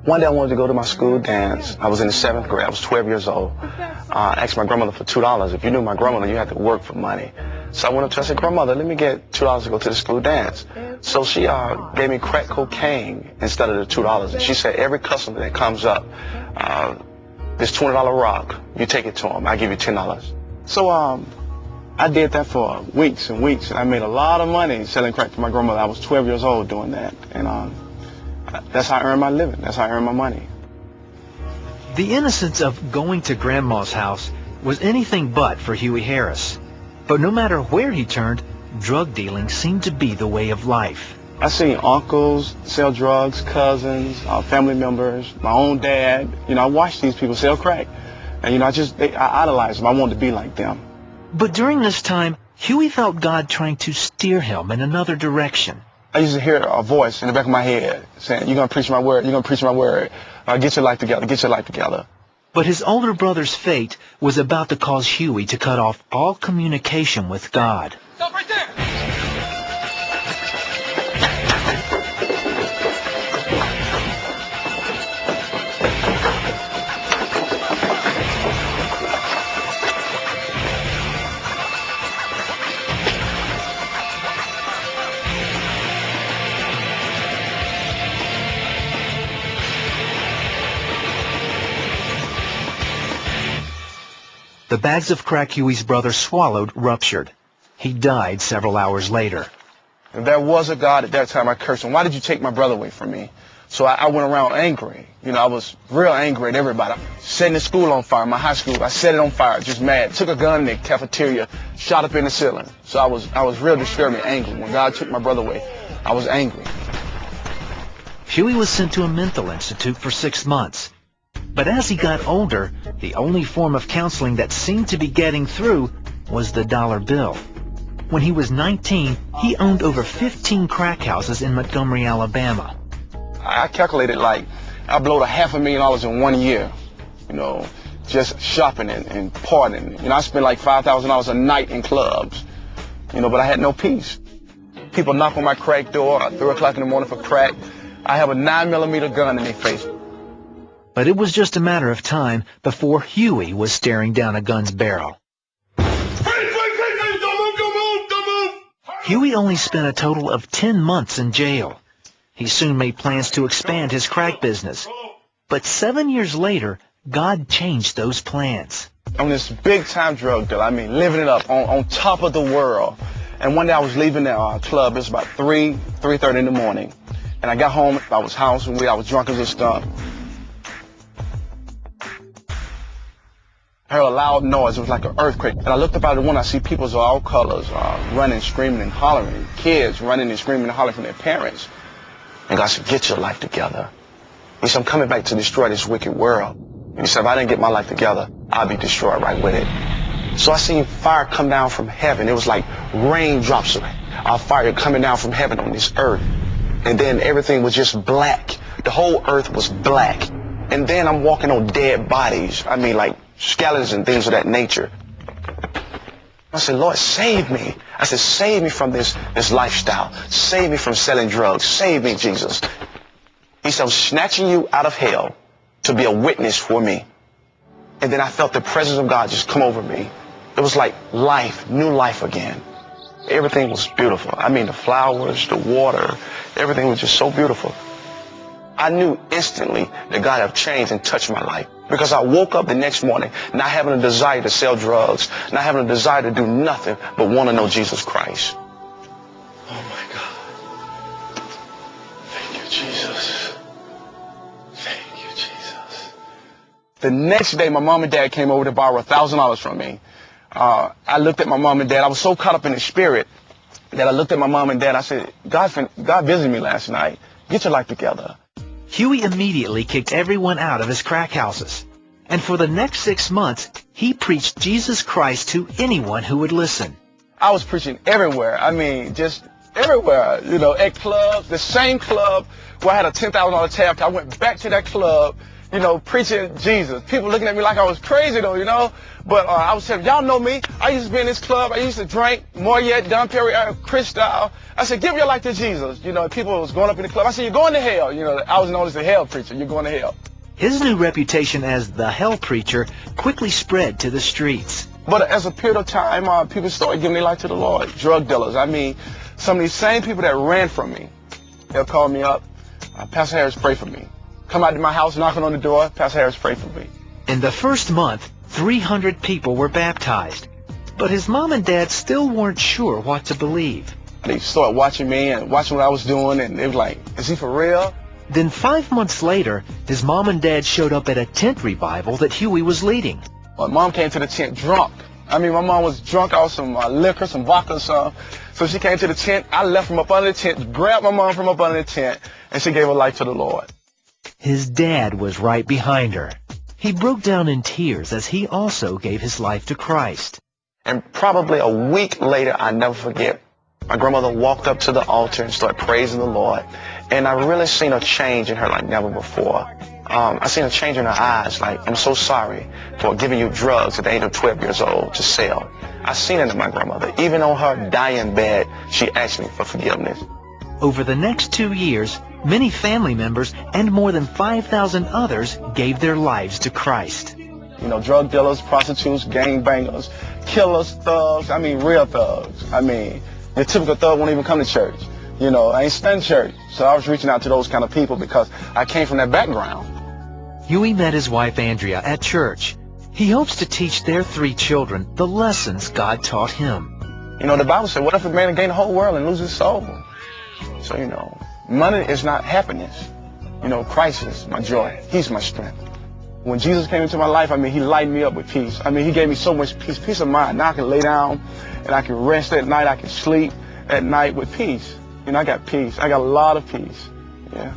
One day I wanted to go to my school dance. I was in the 7th grade. I was 12 years old. I asked my grandmother for $2. If you knew my grandmother, you had to work for money. So I went up to her and said, Grandmother, let me get $2 to go to the school dance. So she gave me crack cocaine instead of the $2. And she said, every customer that comes up, this $20 rock, you take it to them. I give you $10. So I did that for weeks and weeks, and I made a lot of money selling crack to my grandmother. I was 12 years old doing that, and that's how I earned my living. That's how I earned my money. The innocence of going to Grandma's house was anything but for Huey Harris. But no matter where he turned, drug dealing seemed to be the way of life. I seen uncles sell drugs, cousins, family members, my own dad. You know, I watched these people sell crack. And, you know, I idolized them. I wanted to be like them. But during this time, Huey felt God trying to steer him in another direction. I used to hear a voice in the back of my head saying, you're going to preach my word, you're going to preach my word. Get your life together, get your life together. But his older brother's fate was about to cause Huey to cut off all communication with God. Stop right there! The bags of crack Huey's brother swallowed ruptured. He died several hours later. If there was a God at that time, I cursed him. Why did you take my brother away from me? So I went around angry. You know, I was real angry at everybody. Setting the school on fire, my high school, I set it on fire, just mad. Took a gun in the cafeteria, shot up in the ceiling. So I was real disturbed and angry. When God took my brother away, I was angry. Huey was sent to a mental institute for 6 months. But as he got older, the only form of counseling that seemed to be getting through was the dollar bill. When he was 19, he owned over 15 crack houses in Montgomery, Alabama. I calculated like I blowed $500,000 in 1 year, you know, just shopping and partying. You know, I spent like $5,000 a night in clubs, you know, but I had no peace. People knock on my crack door at 3 o'clock in the morning for crack. I have a 9mm gun in their face. But it was just a matter of time before Huey was staring down a gun's barrel. Huey only spent a total of 10 months in jail. He soon made plans to expand his crack business. But 7 years later, God changed those plans. I'm this big-time drug dealer. I mean, living it up on top of the world. And one day I was leaving the club. It was about 3:30 in the morning. And I got home. I was house and I was drunk as a skunk. I heard a loud noise. It was like an earthquake. And I looked up out of the window. I see people of all colors running, screaming, and hollering. Kids running and screaming and hollering from their parents. And God said, get your life together. He said, I'm coming back to destroy this wicked world. And he said, if I didn't get my life together, I'll be destroyed right with it. So I seen fire come down from heaven. It was like raindrops of fire coming down from heaven on this earth. And then everything was just black. The whole earth was black. And then I'm walking on dead bodies. I mean, like skeletons and things of that nature. I said, Lord, save me. I said, save me from this lifestyle. Save me from selling drugs. Save me, Jesus. He said, I'm snatching you out of hell to be a witness for me. And then I felt the presence of God just come over me. It was like life, new life again. Everything was beautiful. I mean, the flowers, the water, everything was just so beautiful. I knew instantly that God had changed and touched my life because I woke up the next morning not having a desire to sell drugs, not having a desire to do nothing but want to know Jesus Christ. Oh my God. Thank you, Jesus. Thank you, Jesus. The next day, my mom and dad came over to borrow $1,000 from me. I looked at my mom and dad. I was so caught up in the spirit that I looked at my mom and dad. I said, God visited me last night. Get your life together. Huey immediately kicked everyone out of his crack houses. And for the next 6 months, he preached Jesus Christ to anyone who would listen. I was preaching everywhere. I mean, just everywhere. You know, at clubs, the same club where I had a $10,000 tab. I went back to that club you know, preaching Jesus. People looking at me like I was crazy though, you know. But I was saying, y'all know me. I used to be in this club. I used to drink more yet, Don Perry, Cristal. I said, give your life to Jesus. You know, people was going up in the club. I said, you're going to hell. You know, I was known as the hell preacher. You're going to hell. His new reputation as the hell preacher quickly spread to the streets. But as a period of time, people started giving their life to the Lord. Drug dealers. I mean, some of these same people that ran from me, they'll call me up. Pastor Harris, pray for me. Come out to my house, knocking on the door. Pastor Harris, pray for me. In the first month, 300 people were baptized. But his mom and dad still weren't sure what to believe. They started watching me and watching what I was doing, and they was like, is he for real? Then 5 months later, his mom and dad showed up at a tent revival that Huey was leading. My mom came to the tent drunk. I mean, my mom was drunk off some liquor, some vodka or something. So she came to the tent. I left from up under the tent, grabbed my mom from up under the tent, and she gave her life to the Lord. His dad was right behind her. He broke down in tears as he also gave his life to Christ. And probably a week later, I never forget, my grandmother walked up to the altar and started praising the Lord. And I really seen a change in her like never before. I seen a change in her eyes, like, I'm so sorry for giving you drugs at the age of 12 years old to sell. I seen it in my grandmother. Even on her dying bed, she asked me for forgiveness. Over the next 2 years, many family members and more than 5,000 others gave their lives to Christ. You know, drug dealers, prostitutes, gangbangers, killers, thugs, I mean real thugs. I mean, your typical thug won't even come to church. You know, I ain't spend church. So I was reaching out to those kind of people because I came from that background. Huey met his wife Andrea at church. He hopes to teach their 3 children the lessons God taught him. You know, the Bible said, what if a man gain the whole world and lose his soul? So, you know, money is not happiness. You know, Christ is my joy. He's my strength. When Jesus came into my life, I mean, he lightened me up with peace. I mean, he gave me so much peace of mind. Now I can lay down and I can rest at night. I can sleep at night with peace. You know, I got peace. I got a lot of peace. Yeah.